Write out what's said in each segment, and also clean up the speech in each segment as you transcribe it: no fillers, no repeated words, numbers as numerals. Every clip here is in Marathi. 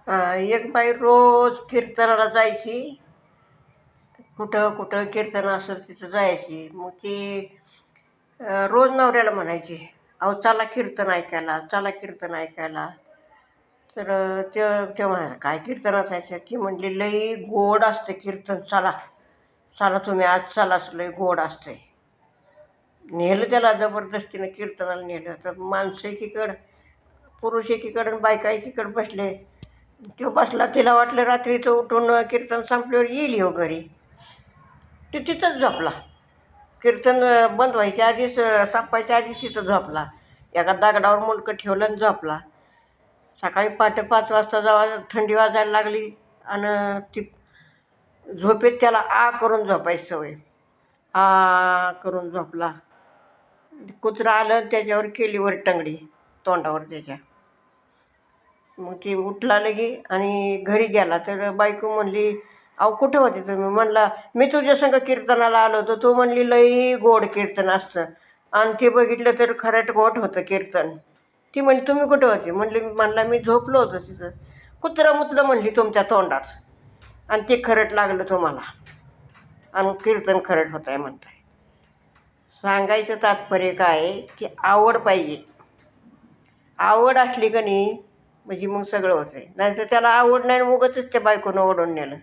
एक बाई रोज कीर्तनाला जायची. कुठं कुठं कीर्तन असेल तिथं जायची. मग ती रोज नवऱ्याला म्हणायची, अहो चला कीर्तन ऐकायला, चला कीर्तन ऐकायला. तर ते ते म्हणायचं काय कीर्तन असायचं. ती म्हणली लई गोड असते कीर्तन, चला चला तुम्ही आज चलाच, लई गोड असते. नेलं त्याला जबरदस्तीनं कीर्तनाला नेलं. तर माणसं एकीकडं, पुरुष एकीकडं आणि बायका एकीकडं बसले. तो बसला, तिला वाटलं रात्रीचं उठून कीर्तन संपल्यावर येईल ह्यो घरी. तो तिथंच झोपला. कीर्तन बंद व्हायच्या आधीच, संपायच्या आधीच तिथं झोपला. एका दगडावर मुंडकं ठेवलं आणि झोपला. सकाळी पहाटे 5 वाजता जेव्हा थंडी वाजायला लागली आणि ती झोपेत त्याला आ करून झोपायची सवय. आ करून झोपला. कुत्रा आलं त्याच्यावर केली वर टंगडी, तोंडावर त्याच्या. मग ती उठला लगे आणि घरी गेला. तर बायको म्हणली, अहो कुठं होते तुम्ही? म्हणला मी तुझ्या संग कीर्तनाला आलो होतो. तू म्हणली लई गोड कीर्तन असतं, आणि ते बघितलं तर खरट गोट होतं कीर्तन. ती म्हणली तुम्ही कुठं होते? म्हणला मी झोपलो होतो तिथं. कुत्रं मुतलं म्हणली तुमच्या तोंडात, आणि ते खरट लागलं तुम्हाला, आणि कीर्तन खरट होत आहे म्हणताय. सांगायचं तात्पर्य काय आहे की आवड पाहिजे. आवड असली का नाही म्हणजे मग सगळं होतं आहे. नाहीतर त्याला आवड नाही, उगाचच त्या बायकोनं ओढून नेलं.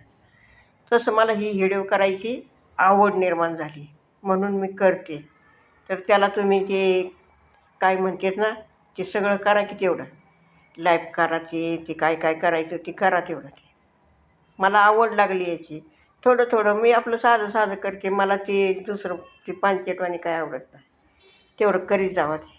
तसं मला ही व्हिडिओ करायची आवड निर्माण झाली म्हणून मी करते. तर त्याला तुम्ही ते काय म्हणतात ना, ते सगळं करा की तेवढं. लाईव्ह करा, ते काय काय करायचं ते करा तेवढं. ते मला आवड लागली याची. थोडं थोडं मी आपलं साधं साधं करते. मला ते दुसरं ते पांचटवाणी काय आवडत नाही. तेवढं करीत जावं ते.